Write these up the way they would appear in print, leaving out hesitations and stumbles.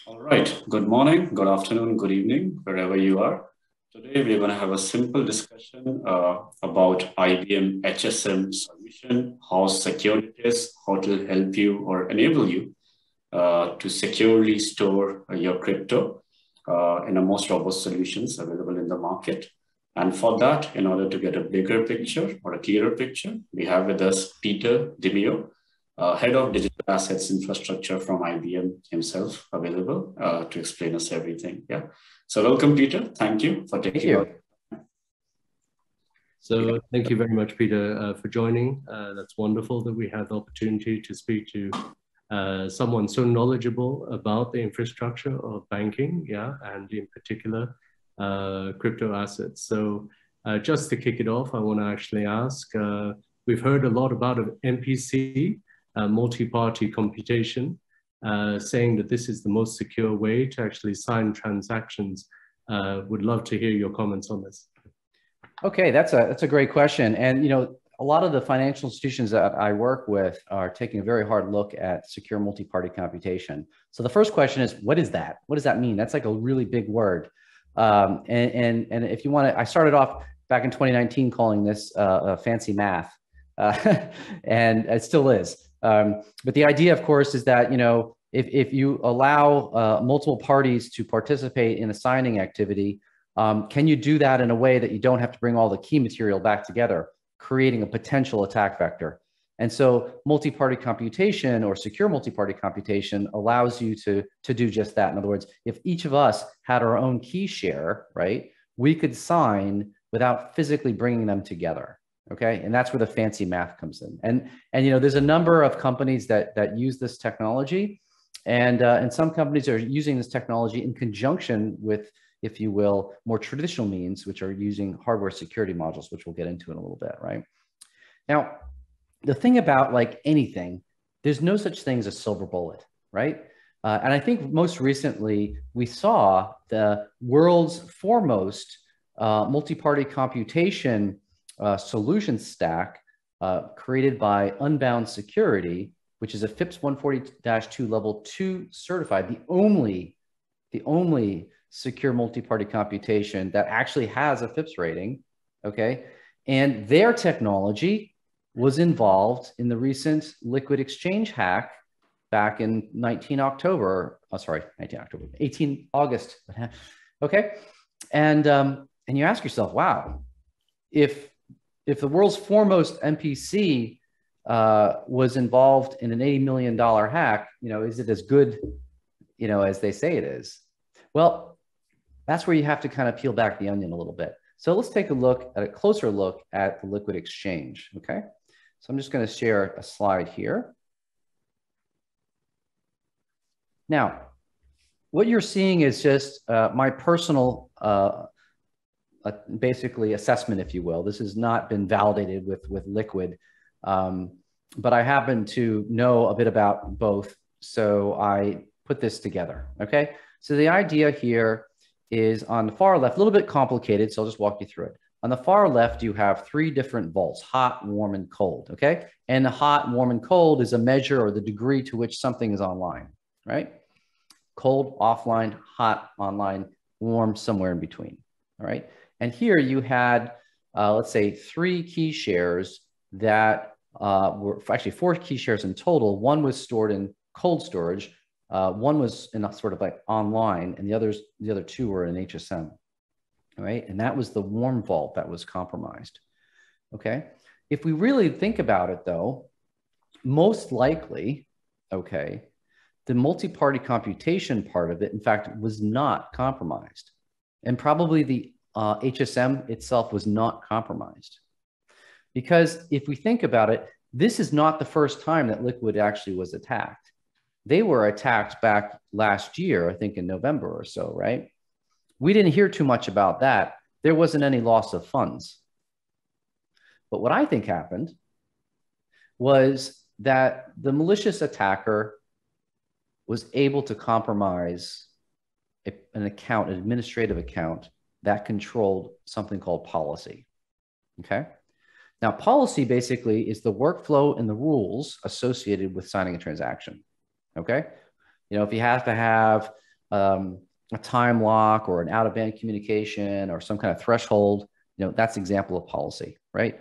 All right. Good morning, good afternoon, good evening, wherever you are. Today, we're going to have a simple discussion about IBM HSM solution, how secure it is, how it will help you or enable you to securely store your crypto in the most robust solutions available in the market. And for that, in order to get a bigger picture or a clearer picture, we have with us Peter Demeo, Head of Digital Assets Infrastructure from IBM himself, available to explain us everything. Yeah. So welcome, Peter. Thank you for taking out. So thank you very much, Peter, for joining. That's wonderful that we have the opportunity to speak to someone so knowledgeable about the infrastructure of banking, and in particular, crypto assets. So just to kick it off, I want to actually ask, we've heard a lot about MPC, multi-party computation, saying that this is the most secure way to actually sign transactions. Would love to hear your comments on this. Okay, that's a great question. And, a lot of the financial institutions that I work with are taking a very hard look at secure multi-party computation. So the first question is, what is that? What does that mean? That's like a really big word. And if you want to, I started off back in 2019 calling this fancy math, and it still is. But the idea, of course, is that, if you allow multiple parties to participate in a signing activity, can you do that in a way that you don't have to bring all the key material back together, creating a potential attack vector? And so multi-party computation or secure multi-party computation allows you to do just that. In other words, if each of us had our own key share, right, we could sign without physically bringing them together. Okay, and that's where the fancy math comes in. And there's a number of companies that use this technology, and some companies are using this technology in conjunction with, if you will, more traditional means, which are using hardware security modules, which we'll get into in a little bit, right? Now, the thing about like anything, there's no such thing as a silver bullet, right? And I think most recently we saw the world's foremost multi-party computation solution stack created by Unbound Security, which is a FIPS 140-2 level 2 certified, the only secure multi-party computation that actually has a FIPS rating, okay? And their technology was involved in the recent liquid exchange hack back in 18 August, okay? And you ask yourself, wow, if the world's foremost MPC was involved in an $80 million hack, is it as good, as they say it is? Well, that's where you have to kind of peel back the onion a little bit. So let's take a closer look at the liquid exchange, okay? So I'm just going to share a slide here. Now, what you're seeing is just my personal basically assessment, if you will. This has not been validated with liquid, but I happen to know a bit about both, so I put this together, okay? So the idea here is on the far left, a little bit complicated, so I'll just walk you through it. On the far left, you have 3 different vaults, hot, warm, and cold, okay? And the hot, warm, and cold is a measure or the degree to which something is online, right? Cold, offline, hot, online, warm, somewhere in between, all right? And here you had, let's say, 3 key shares that were actually 4 key shares in total. One was stored in cold storage, one was in a sort of like online, and the other 2 were in HSM, all right? And that was the warm vault that was compromised, okay? If we really think about it, though, most likely, okay, the multi-party computation part of it, in fact, was not compromised, and probably the HSM itself was not compromised. Because if we think about it, this is not the first time that Liquid actually was attacked. They were attacked back last year, I think in November or so, right? We didn't hear too much about that. There wasn't any loss of funds. But what I think happened was that the malicious attacker was able to compromise an account, an administrative account that controlled something called policy, okay? Now, policy basically is the workflow and the rules associated with signing a transaction, okay? If you have to have a time lock or an out-of-band communication or some kind of threshold, that's an example of policy, right?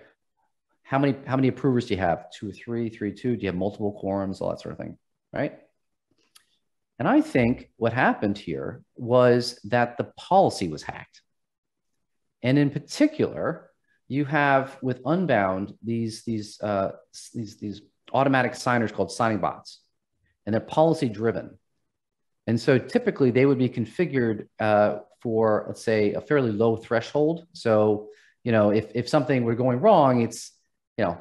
How many approvers do you have? 2 or 3, 3, 2? Do you have multiple quorums? All that sort of thing, right? And I think what happened here was that the policy was hacked. And in particular, you have with Unbound these automatic signers called signing bots, and they're policy driven. And so typically they would be configured for, let's say, a fairly low threshold. So, if something were going wrong, it's, you're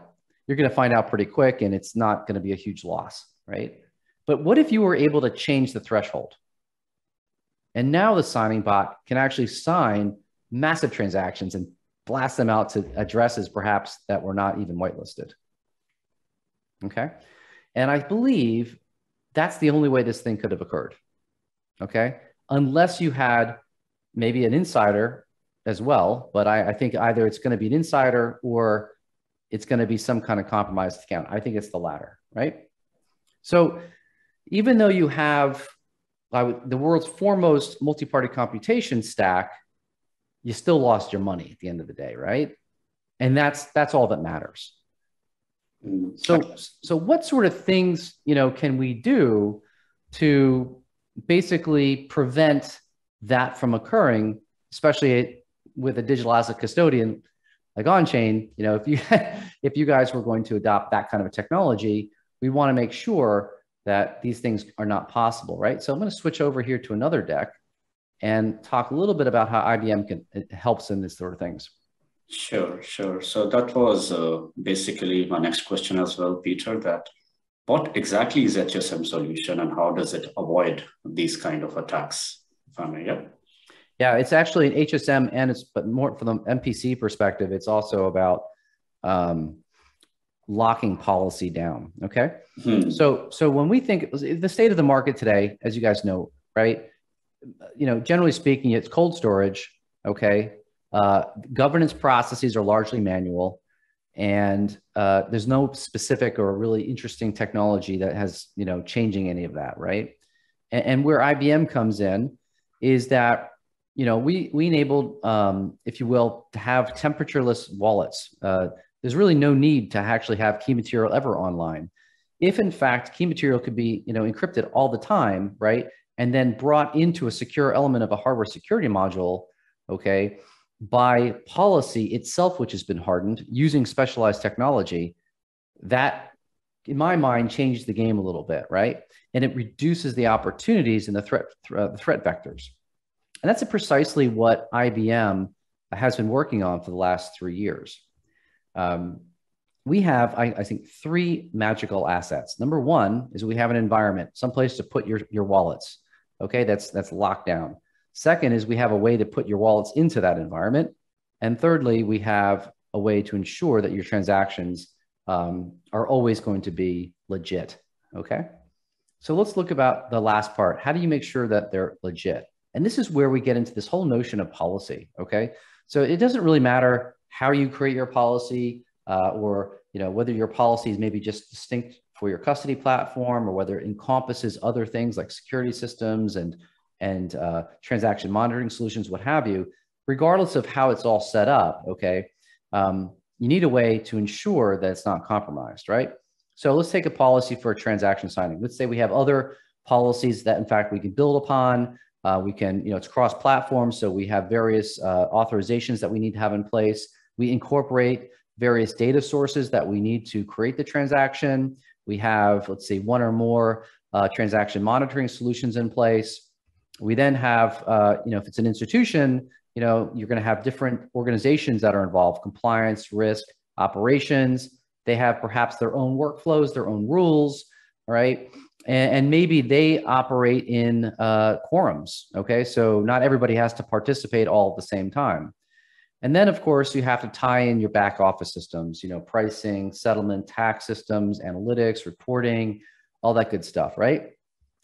going to find out pretty quick and it's not going to be a huge loss, right? But what if you were able to change the threshold? And now the signing bot can actually sign massive transactions and blast them out to addresses perhaps that were not even whitelisted. Okay. And I believe that's the only way this thing could have occurred. Okay. Unless you had maybe an insider as well, but I think either it's going to be an insider or it's going to be some kind of compromised account. I think it's the latter, right? So even though you have the world's foremost multi-party computation stack, you still lost your money at the end of the day, right? And that's all that matters. So what sort of things, can we do to basically prevent that from occurring, especially with a digital asset custodian like Onchain? If you guys were going to adopt that kind of a technology, we want to make sure that these things are not possible, right? So I'm going to switch over here to another deck and talk a little bit about how IBM helps in this sort of things. Sure. So that was basically my next question as well, Peter, that what exactly is HSM solution and how does it avoid these kind of attacks? If I may, yeah. Yeah, it's actually an HSM but more from the MPC perspective, it's also about locking policy down, okay? So when we think the state of the market today, as you guys know, right? Generally speaking, it's cold storage, okay? Governance processes are largely manual, and there's no specific or really interesting technology that has, changing any of that, right? And where IBM comes in is that, we enabled, if you will, to have temperatureless wallets. There's really no need to actually have key material ever online. If in fact, key material could be, encrypted all the time, right? And then brought into a secure element of a hardware security module, okay, by policy itself, which has been hardened using specialized technology, that, in my mind, changed the game a little bit, right? And it reduces the opportunities and the threat vectors. And that's precisely what IBM has been working on for the last 3 years. We have, I think, 3 magical assets. Number one is we have an environment, someplace to put your wallets. Okay, that's locked down. Second is we have a way to put your wallets into that environment. And thirdly, we have a way to ensure that your transactions are always going to be legit. Okay, so let's look about the last part. How do you make sure that they're legit? And this is where we get into this whole notion of policy. Okay, so it doesn't really matter how you create your policy or whether your policy is maybe just distinct for your custody platform or whether it encompasses other things like security systems and transaction monitoring solutions, what have you. Regardless of how it's all set up, okay, you need a way to ensure that it's not compromised, right? So let's take a policy for a transaction signing. Let's say we have other policies that, in fact, we can build upon. We can, it's cross-platform, so we have various authorizations that we need to have in place. We incorporate various data sources that we need to create the transaction. We have, let's say, 1 or more transaction monitoring solutions in place. We then have, if it's an institution, you're going to have different organizations that are involved: compliance, risk, operations. They have perhaps their own workflows, their own rules, right? And maybe they operate in quorums, okay? So not everybody has to participate all at the same time. And then, of course, you have to tie in your back office systems, pricing, settlement, tax systems, analytics, reporting, all that good stuff, right?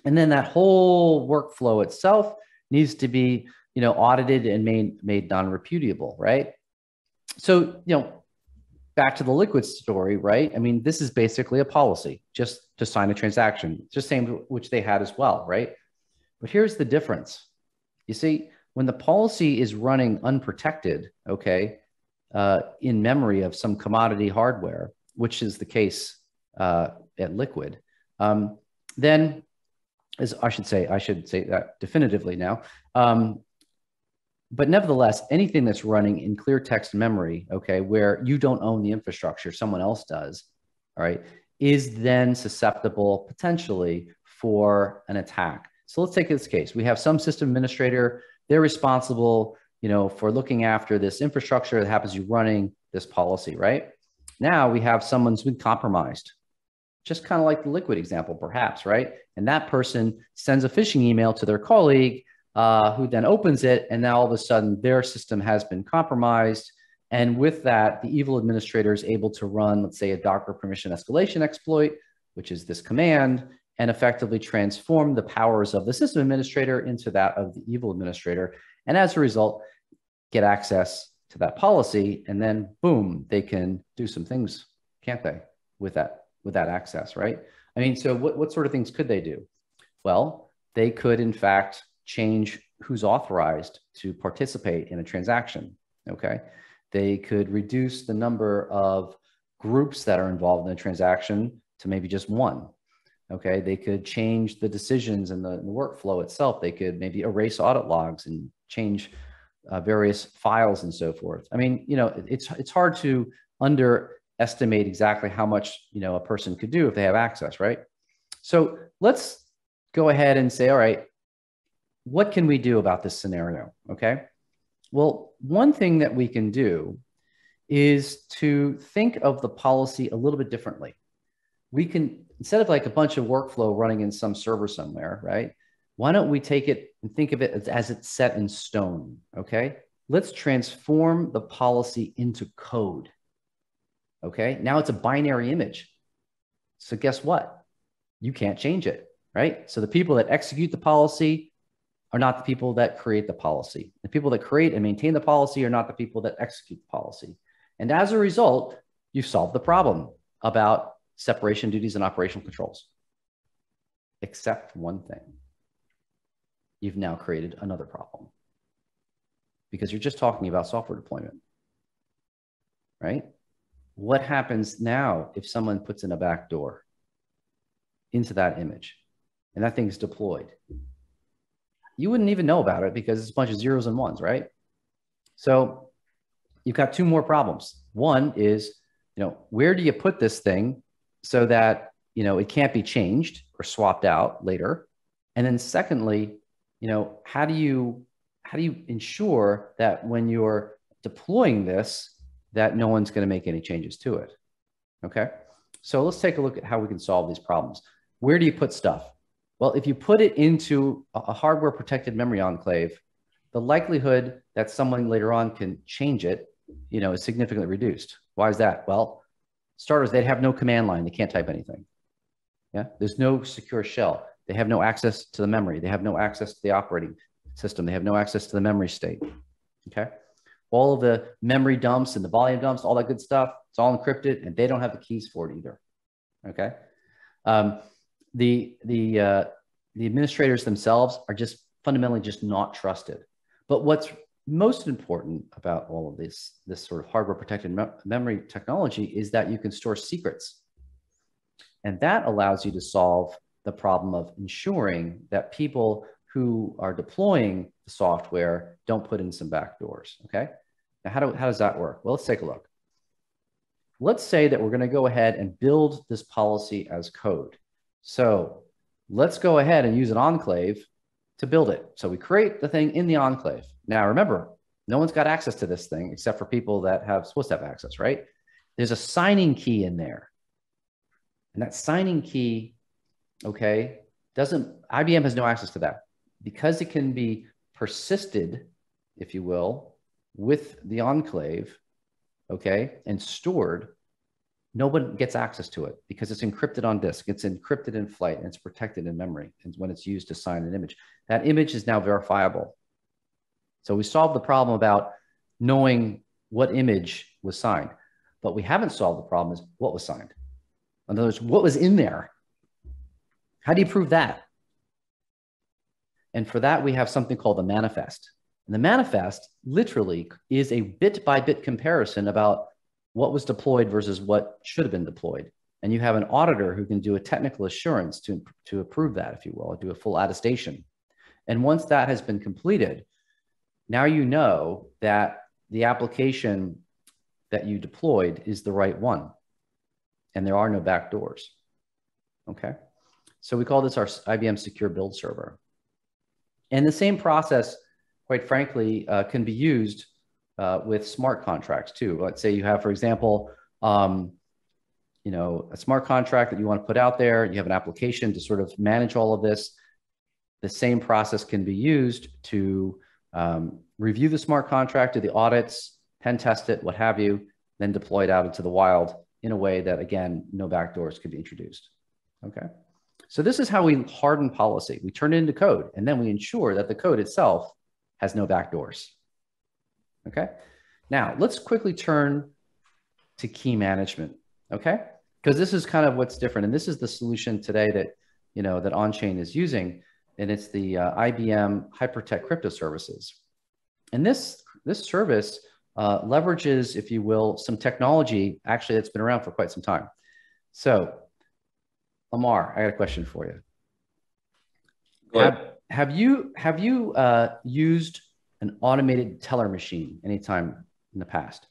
And then that whole workflow itself needs to be, audited and made non-repudiable, right? So, back to the liquid story, right? I mean, this is basically a policy just to sign a transaction, just same which they had as well, right? But here's the difference. You see, when the policy is running unprotected, okay, in memory of some commodity hardware, which is the case at Liquid, then, as I should say that definitively now. But nevertheless, anything that's running in clear text memory, okay, where you don't own the infrastructure, someone else does, all right, is then susceptible potentially for an attack. So let's take this case. We have some system administrator. They're responsible, you know, for looking after this infrastructure that happens to be running this policy, right? Now we have someone who's been compromised, just kind of like the Liquid example, perhaps, right? And that person sends a phishing email to their colleague, who then opens it, and now all of a sudden their system has been compromised. And with that, the evil administrator is able to run, let's say, a Docker permission escalation exploit, which is this command, and effectively transform the powers of the system administrator into that of the evil administrator. And as a result, get access to that policy, and then boom, they can do some things, can't they, with that access, right? I mean, so what sort of things could they do? Well, they could, in fact, change who's authorized to participate in a transaction, okay? They could reduce the number of groups that are involved in a transaction to maybe just one, okay? They could change the decisions and the workflow itself. They could maybe erase audit logs and change various files and so forth. I mean, you know, it's hard to underestimate exactly how much, you know, a person could do if they have access, right? So let's go ahead and say, all right, what can we do about this scenario, okay? Well, one thing that we can do is to think of the policy a little bit differently. We can, instead of like a bunch of workflow running in some server somewhere, right? Why don't we take it and think of it as it's set in stone, okay? Let's transform the policy into code, okay? Now it's a binary image. So guess what? You can't change it, right? So the people that execute the policy are not the people that create the policy. The people that create and maintain the policy are not the people that execute the policy. And as a result, you've solved the problem about separation duties and operational controls. Except one thing. You've now created another problem. Because you're just talking about software deployment, right? What happens now if someone puts in a backdoor into that image and that thing's deployed? You wouldn't even know about it because it's a bunch of zeros and ones, right? So you've got two more problems. One is, you know, where do you put this thing so that, you know, it can't be changed or swapped out later? And then secondly, you know, how do you ensure that when you're deploying this, that no one's going to make any changes to it? Okay. So let's take a look at how we can solve these problems. Where do you put stuff? Well, if you put it into a hardware protected memory enclave, the likelihood that someone later on can change it, you know, is significantly reduced. Why is that? Well, starters, they'd have no command line. They can't type anything. Yeah. There's no secure shell. They have no access to the memory. They have no access to the operating system. They have no access to the memory state. Okay. All of the memory dumps and the volume dumps, all that good stuff, it's all encrypted and they don't have the keys for it either. Okay. The administrators themselves are just fundamentally just not trusted. But what's most important about all of this sort of hardware protected memory technology is that you can store secrets. And that allows you to solve the problem of ensuring that people who are deploying the software don't put in some backdoors, okay? Now, how does that work? Well, let's take a look. Let's say that we're gonna go ahead and build this policy as code. So let's go ahead and use an enclave to build it. So we create the thing in the enclave. Now, remember, no one's got access to this thing except for people that have supposed to have access, right? There's a signing key in there. And that signing key, okay, IBM has no access to that because it can be persisted, if you will, with the enclave, okay, and stored. No one gets access to it because it's encrypted on disk. It's encrypted in flight and it's protected in memory. And when it's used to sign an image, that image is now verifiable. So we solved the problem about knowing what image was signed, but we haven't solved the problem is what was signed. In other words, what was in there? How do you prove that? And for that, we have something called the manifest. And the manifest literally is a bit-by-bit comparison about what was deployed versus what should have been deployed. And you have an auditor who can do a technical assurance to approve that, if you will, or do a full attestation. And once that has been completed, now you know that the application that you deployed is the right one. And there are no backdoors. Okay. So we call this our IBM Secure Build Server. And the same process, quite frankly, can be used with smart contracts too. Let's say you have, for example, you know, a smart contract that you want to put out there. You have an application to sort of manage all of this. The same process can be used to review the smart contract, do the audits, pen test it, what have you, then deploy it out into the wild in a way that, again, no backdoors could be introduced. Okay. So this is how we harden policy. We turn it into code, and then we ensure that the code itself has no backdoors. Okay. Now let's quickly turn to key management. Okay. Because this is kind of what's different. And this is the solution today that, you know, that Onchain is using. And it's the IBM Hypertext Crypto Services. And this service leverages, if you will, some technology actually that's been around for quite some time. So, Amar, I got a question for you. Have you used an automated teller machine anytime in the past?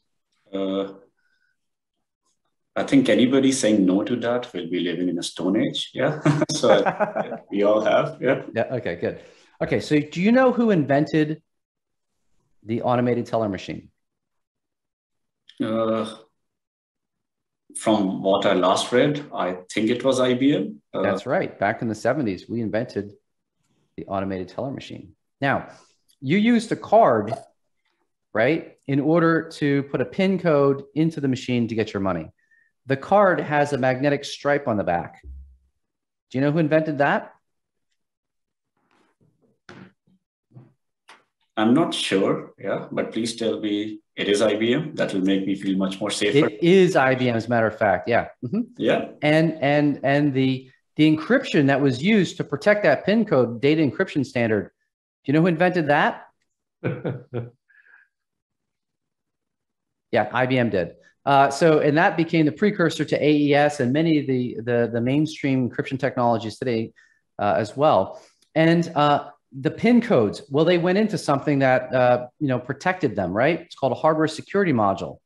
I think anybody saying no to that will be living in a stone age. Yeah. So yeah, we all have. Yeah. Yeah. Okay, good. Okay. So do you know who invented the automated teller machine? From what I last read, I think it was IBM. That's right. Back in the 70s, we invented the automated teller machine. Now, you used a card, right, in order to put a PIN code into the machine to get your money. The card has a magnetic stripe on the back. Do you know who invented that? I'm not sure. Yeah, but please tell me it is IBM. That will make me feel much more safer. It is IBM, as a matter of fact. Yeah. Mm-hmm. Yeah. And the encryption that was used to protect that PIN code, data encryption standard. Do you know who invented that? Yeah, IBM did. And that became the precursor to AES and many of the mainstream encryption technologies today as well. And the PIN codes, well, they went into something that you know, protected them, right? It's called a hardware security module.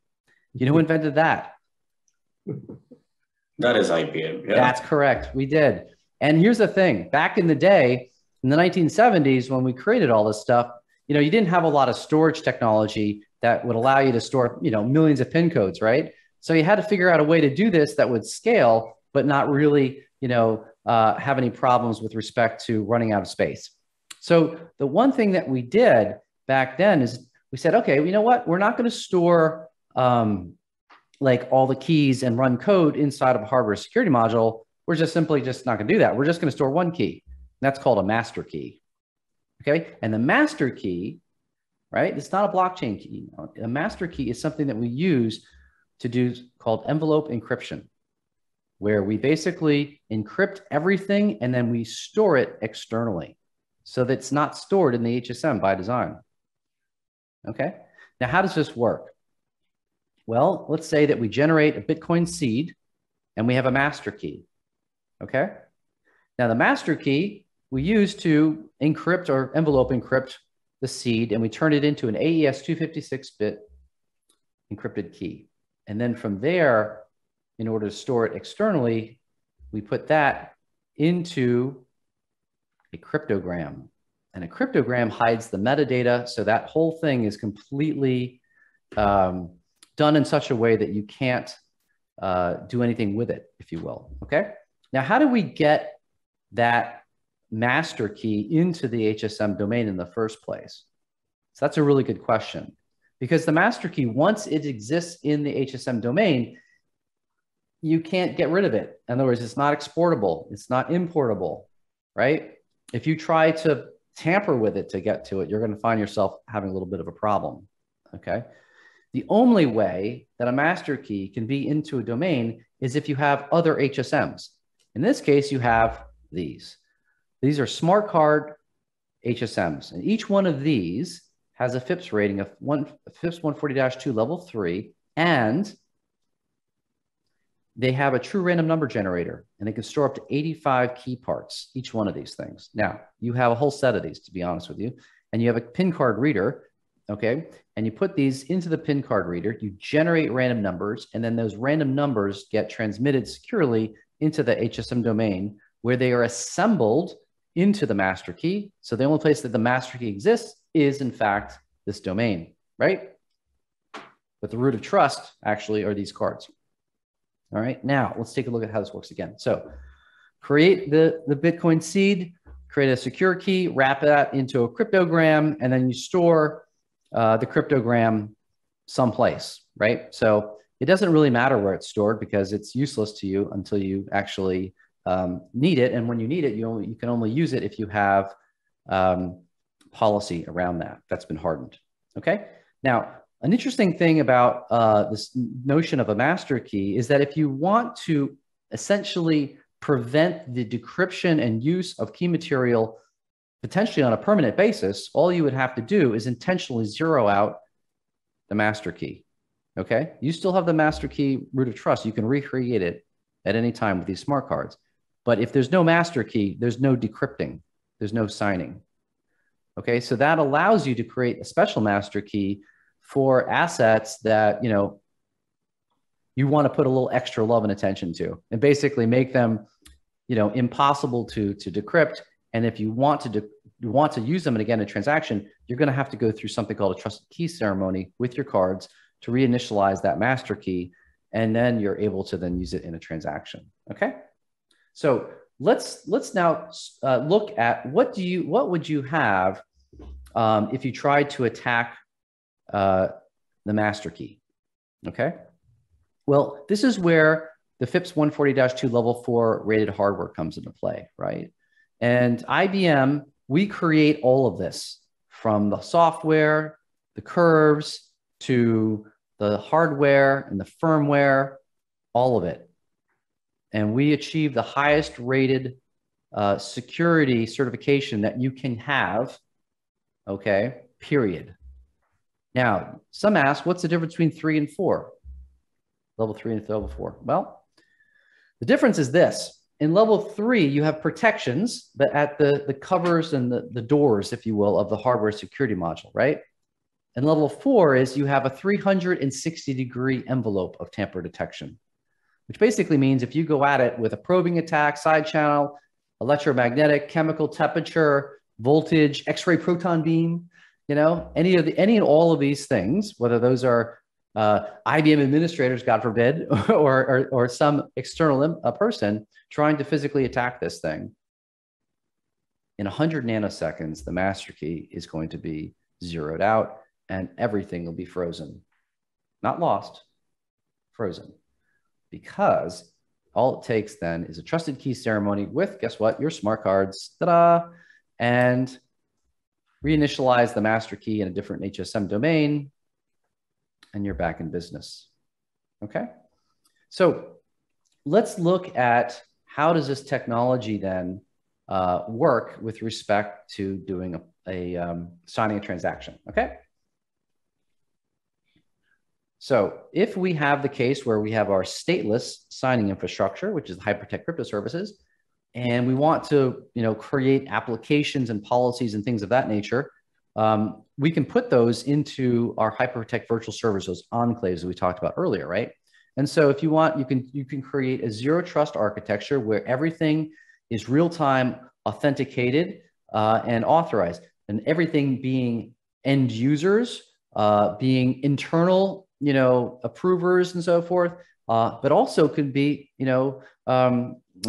You know who invented that? That is IBM. Yeah. That's correct. We did. And here's the thing: back in the day, in the 1970s, when we created all this stuff, you know, you didn't have a lot of storage technology that would allow you to store, you know, millions of PIN codes, right? So you had to figure out a way to do this that would scale, but not really, you know, have any problems with respect to running out of space. So the one thing that we did back then is we said, okay, you know what? We're not going to store like all the keys and run code inside of a hardware security module. We're just simply just not going to do that. We're just going to store one key. And that's called a master key. Okay. And the master key, right? It's not a blockchain key. A master key is something that we use to do called envelope encryption, where we basically encrypt everything and then we store it externally so that it's not stored in the HSM by design. Okay. Now, how does this work? Well, let's say that we generate a Bitcoin seed and we have a master key. Okay. Now, the master key we use to encrypt or envelope encrypt the seed, and we turn it into an AES 256-bit encrypted key. And then from there, in order to store it externally, we put that into a cryptogram. And a cryptogram hides the metadata, so that whole thing is completely done in such a way that you can't do anything with it, if you will. Okay. Now, how do we get that master key into the HSM domain in the first place? So that's a really good question, because the master key, once it exists in the HSM domain, you can't get rid of it. In other words, it's not exportable. It's not importable, right? If you try to tamper with it to get to it, you're going to find yourself having a little bit of a problem. Okay. The only way that a master key can be into a domain is if you have other HSMs. In this case, you have these. These are smart card HSMs. And each one of these has a FIPS rating of FIPS 140-2 level 3, and they have a true random number generator, and they can store up to 85 key parts, each one of these things. Now, you have a whole set of these, to be honest with you, and you have a PIN card reader, okay? And you put these into the PIN card reader, you generate random numbers, and then those random numbers get transmitted securely into the HSM domain, where they are assembled into the master key. So the only place that the master key exists is, in fact, this domain, right? But the root of trust actually are these cards. All right, now let's take a look at how this works again. So create the Bitcoin seed, create a secure key, wrap that into a cryptogram, and then you store the cryptogram someplace, right? So it doesn't really matter where it's stored because it's useless to you until you actually need it. And when you need it, you can only use it if you have policy around that that's been hardened, okay? Now, an interesting thing about this notion of a master key is that if you want to essentially prevent the decryption and use of key material potentially on a permanent basis, all you would have to do is intentionally zero out the master key, okay? You still have the master key root of trust. You can recreate it at any time with these smart cards. But if there's no master key, there's no decrypting, there's no signing, okay? So that allows you to create a special master key for assets that, you know, you want to put a little extra love and attention to, and basically make them, you know, impossible to decrypt. And if you want to use them again in a transaction, you're going to have to go through something called a trusted key ceremony with your cards to reinitialize that master key, and then you're able to then use it in a transaction. Okay, so let's now look at what would you have if you tried to attack the master key. Okay, well, this is where the FIPS 140-2 level 4 rated hardware comes into play, right? And IBM, we create all of this from the software, the curves, to the hardware and the firmware, all of it. And we achieve the highest rated security certification that you can have, okay, period. Now, some ask, what's the difference between 3 and 4? Level 3 and level 4. Well, the difference is this. In level 3, you have protections, but at the covers and the doors, if you will, of the hardware security module, right? And level 4 is you have a 360-degree envelope of tamper detection, which basically means if you go at it with a probing attack, side channel, electromagnetic, chemical temperature, voltage, X-ray proton beam, you know, any and all of these things, whether those are IBM administrators, God forbid, or some external person trying to physically attack this thing, in 100 nanoseconds, the master key is going to be zeroed out and everything will be frozen. Not lost, frozen. Because all it takes then is a trusted key ceremony with, guess what, your smart cards, ta-da, and reinitialize the master key in a different HSM domain, and you're back in business, okay? So let's look at how does this technology then work with respect to doing signing a transaction, okay? So if we have the case where we have our stateless signing infrastructure, which is Hypertext Crypto Services, and we want to, you know, create applications and policies and things of that nature, we can put those into our Hypertext virtual servers, those enclaves that we talked about earlier, right? And so if you want, you can create a zero trust architecture where everything is real-time authenticated and authorized, and everything being end users, being internal, you know, approvers and so forth, but also could be, you know,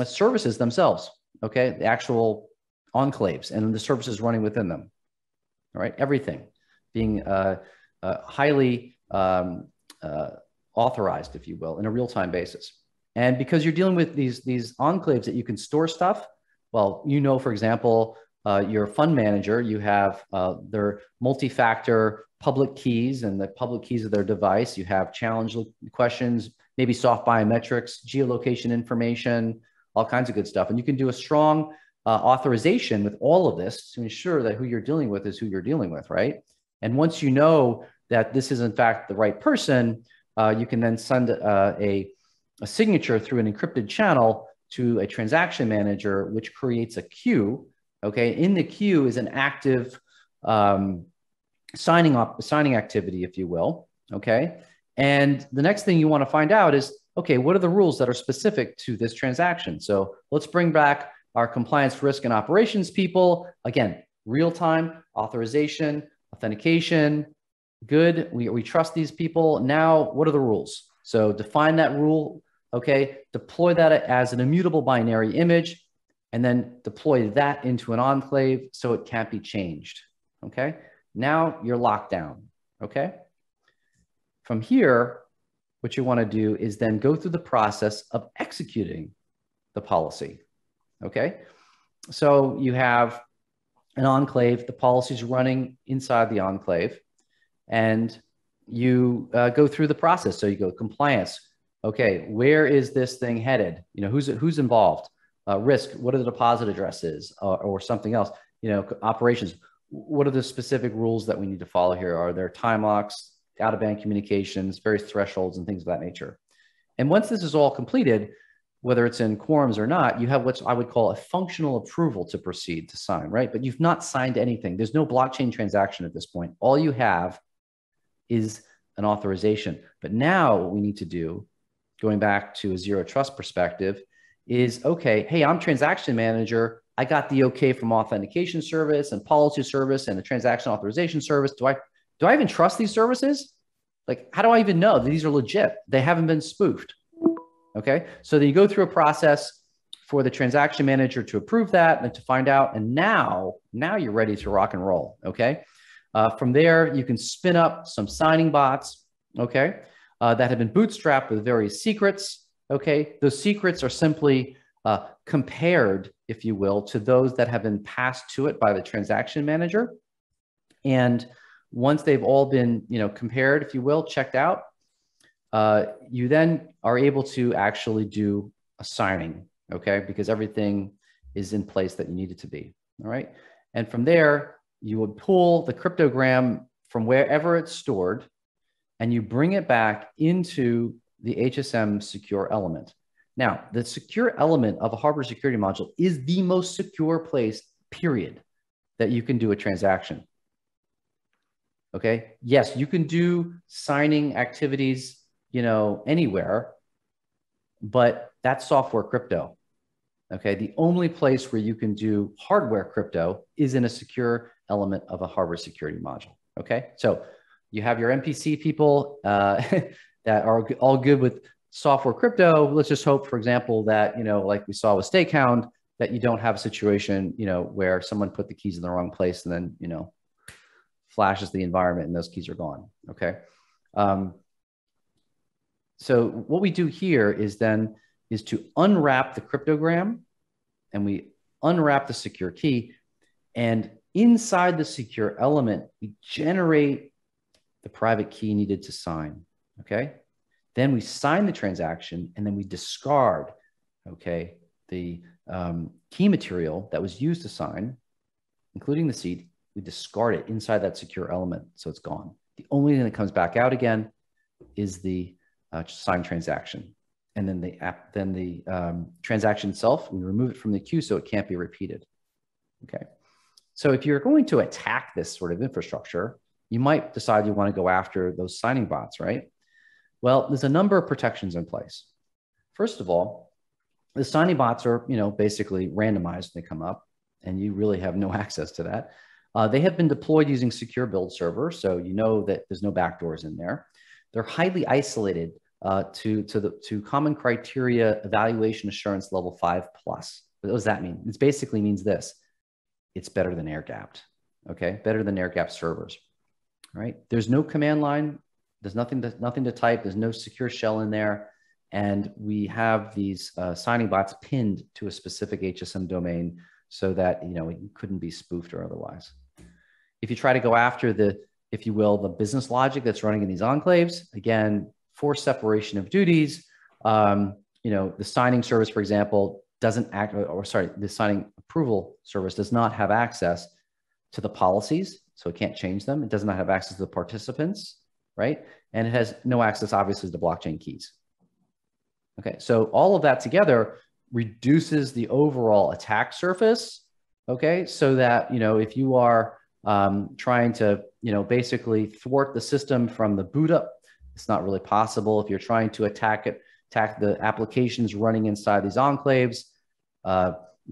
services themselves, okay? The actual enclaves and the services running within them, all right? Everything being highly authorized, if you will, in a real-time basis. And because you're dealing with these enclaves that you can store stuff, well, you know, for example, your fund manager, you have their multi-factor public keys and the public keys of their device. You have challenge questions, maybe soft biometrics, geolocation information, all kinds of good stuff. And you can do a strong authorization with all of this to ensure that who you're dealing with is who you're dealing with, right? And once you know that this is in fact the right person, you can then send a signature through an encrypted channel to a transaction manager, which creates a queue. Okay, in the queue is an active signing activity, if you will. Okay, and the next thing you want to find out is, okay, what are the rules that are specific to this transaction? So let's bring back our compliance, risk, and operations people. Again, real-time authorization, authentication. Good. We trust these people. Now, what are the rules? So define that rule. Okay, deploy that as an immutable binary image, and then deploy that into an enclave so it can't be changed. Okay, now you're locked down. Okay, from here, what you want to do is then go through the process of executing the policy. Okay, so you have an enclave, the policy is running inside the enclave, and you go through the process. So you go compliance. Okay, where is this thing headed? You know, who's involved? Risk, what are the deposit addresses, or something else? You know, operations, what are the specific rules that we need to follow here? Are there time locks, out-of-band communications, various thresholds, and things of that nature? And once this is all completed, whether it's in quorums or not, you have what I would call a functional approval to proceed to sign, right? But you've not signed anything. There's no blockchain transaction at this point. All you have is an authorization. But now what we need to do, going back to a zero trust perspective, is, okay, hey, I'm transaction manager. I got the okay from authentication service and policy service and the transaction authorization service. Do I even trust these services? Like, how do I even know that these are legit? They haven't been spoofed. Okay, so then you go through a process for the transaction manager to approve that and to find out, and now you're ready to rock and roll. Okay, from there you can spin up some signing bots. Okay, that have been bootstrapped with various secrets. Okay, those secrets are simply compared, if you will, to those that have been passed to it by the transaction manager. And once they've all been, compared, if you will, checked out, you then are able to actually do a signing, okay? Because everything is in place that you need it to be, all right? And from there, you would pull the cryptogram from wherever it's stored, and you bring it back into the HSM secure element. Now, the secure element of a hardware security module is the most secure place, period, that you can do a transaction. Okay, yes, you can do signing activities, anywhere, but that's software crypto. Okay, the only place where you can do hardware crypto is in a secure element of a hardware security module. Okay, so you have your MPC people that are all good with software crypto. Let's just hope, for example, that, like we saw with Stakehound, that you don't have a situation, where someone put the keys in the wrong place and then, flashes the environment and those keys are gone. Okay. So what we do here is to unwrap the cryptogram, and we unwrap the secure key, and inside the secure element, we generate the private key needed to sign. Okay. Then we sign the transaction, and then we discard, okay, the key material that was used to sign, including the seed. We discard it inside that secure element, so it's gone. The only thing that comes back out again is the signed transaction, and then the transaction itself. We remove it from the queue so it can't be repeated. Okay, so if you're going to attack this sort of infrastructure, you might decide you want to go after those signing bots, right? Well, there's a number of protections in place. First of all, the signing bots are, basically randomized when they come up, and you really have no access to that. They have been deployed using secure build server, so you know that there's no backdoors in there. They're highly isolated to common criteria evaluation assurance level 5+. What does that mean? It basically means this: it's better than air-gapped. Okay, better than air-gapped servers. All right. There's no command line. There's nothing to type. There's no secure shell in there, and we have these signing bots pinned to a specific HSM domain so that it couldn't be spoofed or otherwise. If you try to go after if you will, the business logic that's running in these enclaves, again, forced separation of duties. The signing service, for example, doesn't act, the signing approval service does not have access to the policies, so it can't change them. It does not have access to the participants, right? And it has no access, obviously, to blockchain keys. Okay, so all of that together reduces the overall attack surface, okay? So that, if you are trying to, basically thwart the system from the boot up, it's not really possible. If you're trying to attack the applications running inside these enclaves,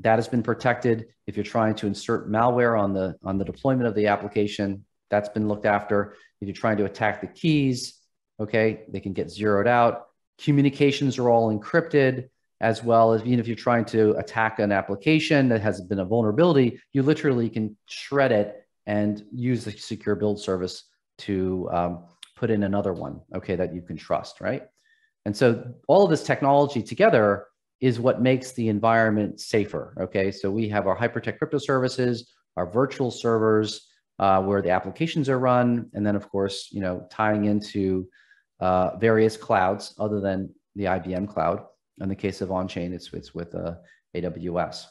that has been protected. If you're trying to insert malware on the deployment of the application, that's been looked after. If you're trying to attack the keys, okay, they can get zeroed out. Communications are all encrypted, as well as even if you're trying to attack an application that has been a vulnerability, you literally can shred it and use the secure build service to put in another one, okay, that you can trust, right? And so all of this technology together is what makes the environment safer, okay? So we have our Hypertext crypto services, our virtual servers, where the applications are run, and then of course, tying into various clouds other than the IBM cloud. In the case of Onchain, it's with AWS.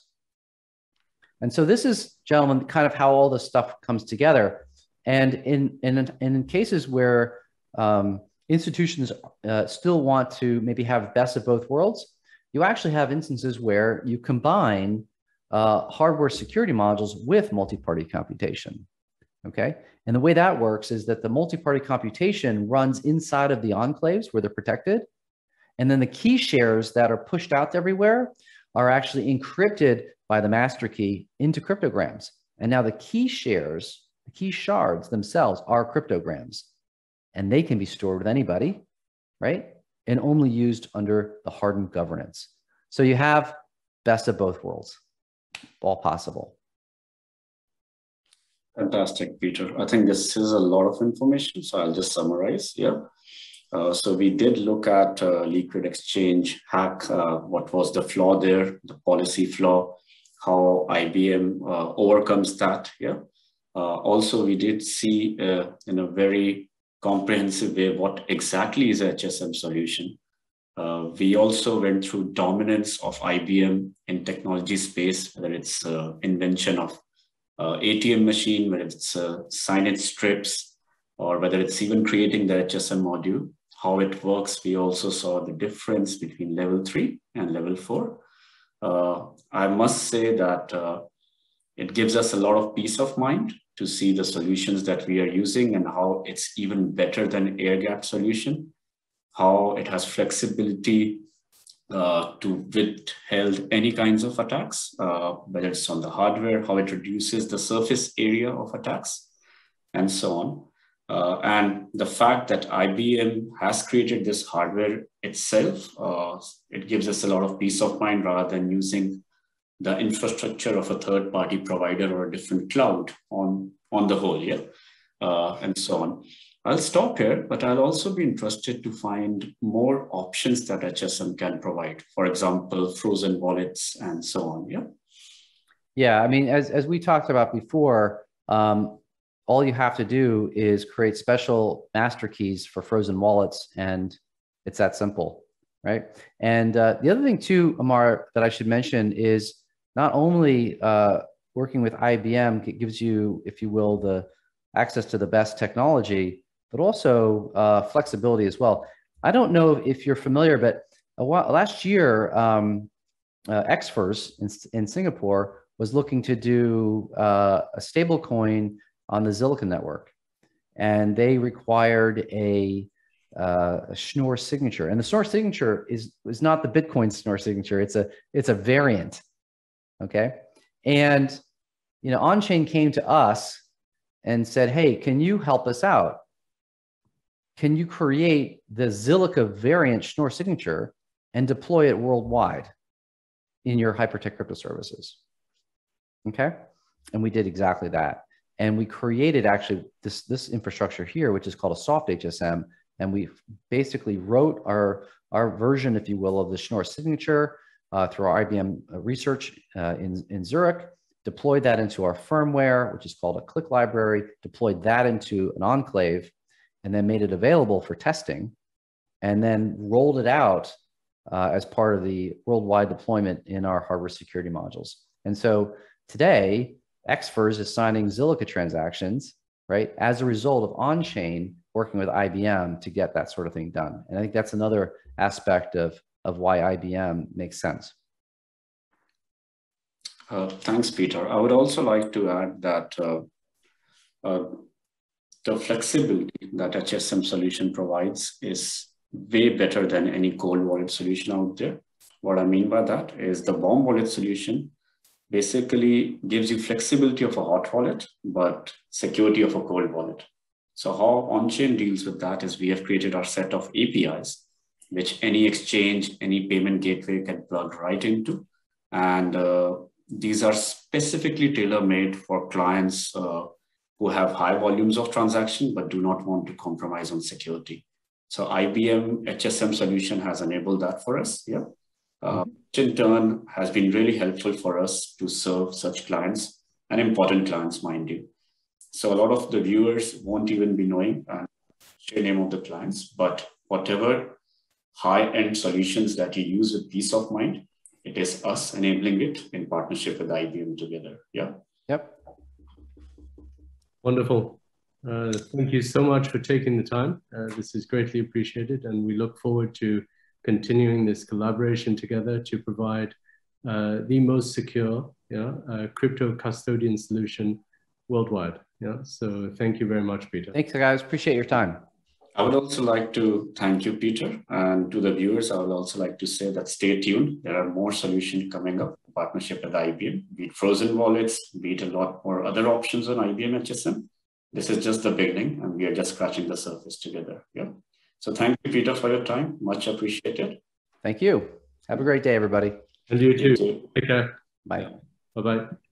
And so this is, gentlemen, kind of how all this stuff comes together. And in cases where institutions still want to maybe have best of both worlds, you actually have instances where you combine hardware security modules with multi-party computation, okay? And the way that works is that the multi-party computation runs inside of the enclaves where they're protected, and then the key shares that are pushed out everywhere are actually encrypted by the master key into cryptograms. And now the key shares, the key shards themselves are cryptograms, and they can be stored with anybody, right? And only used under the hardened governance. So you have best of both worlds, all possible. Fantastic, Peter. I think this is a lot of information, so I'll just summarize here. So we did look at liquid exchange hack, what was the flaw there, the policy flaw, how IBM overcomes that. Yeah. Also, we did see in a very comprehensive way what exactly is a HSM solution. We also went through dominance of IBM in technology space, whether it's invention of ATM machine, whether it's signage strips, or whether it's even creating the HSM module, how it works. We also saw the difference between level 3 and level 4. I must say that it gives us a lot of peace of mind to see the solutions that we are using and how it's even better than air-gapped solution, how it has flexibility to withhold any kinds of attacks, whether it's on the hardware, how it reduces the surface area of attacks, and so on. And the fact that IBM has created this hardware itself, it gives us a lot of peace of mind rather than using the infrastructure of a third-party provider or a different cloud on the whole, yeah, and so on. I'll stop here, but I'll also be interested to find more options that HSM can provide. For example, frozen wallets and so on, yeah? Yeah, I mean, as we talked about before, all you have to do is create special master keys for frozen wallets, and it's that simple, right? And the other thing too, Amar, that I should mention is not only working with IBM gives you, if you will, the access to the best technology, but also flexibility as well. I don't know if you're familiar, but last year, Xfers in Singapore was looking to do a stable coin on the Zilliqa network, and they required a Schnorr signature, and the Schnorr signature is not the Bitcoin Schnorr signature; it's a variant, okay? And Onchain came to us and said, "Hey, can you help us out? Can you create the Zilliqa variant Schnorr signature and deploy it worldwide in your Hypertext crypto services?" Okay, and we did exactly that. And we created actually this infrastructure here, which is called a soft HSM. And we basically wrote our version, if you will, of the Schnorr signature through our IBM research in Zurich, deployed that into our firmware, which is called a click library, deployed that into an enclave, and then made it available for testing, and then rolled it out as part of the worldwide deployment in our hardware security modules. And so today, XFers is signing Zilliqa transactions, right, as a result of Onchain working with IBM to get that sort of thing done. And I think that's another aspect of why IBM makes sense. Thanks, Peter. I would also like to add that the flexibility that HSM solution provides is way better than any cold wallet solution out there. What I mean by that is the warm wallet solution basically gives you flexibility of a hot wallet, but security of a cold wallet. So how Onchain deals with that is we have created our set of APIs, which any exchange, any payment gateway can plug right into. And these are specifically tailor-made for clients who have high volumes of transaction, but do not want to compromise on security. So IBM HSM solution has enabled that for us, yeah. Which in turn has been really helpful for us to serve such clients and important clients, mind you. So a lot of the viewers won't even be knowing the name of the clients, but whatever high-end solutions that you use with peace of mind, it is us enabling it in partnership with IBM together. Yeah. Yep. Wonderful. Thank you so much for taking the time. This is greatly appreciated, and we look forward to continuing this collaboration together to provide the most secure crypto custodian solution worldwide. Yeah. So thank you very much, Peter. Thanks, guys. Appreciate your time. I would also like to thank you, Peter, and to the viewers, I would also like to say that stay tuned. There are more solutions coming up in partnership with IBM, be it frozen wallets, be it a lot more other options on IBM HSM. This is just the beginning, and we are just scratching the surface together. Yeah. So thank you, Peter, for your time. Much appreciated. Thank you. Have a great day, everybody. And you too. Take care. Bye. Bye-bye.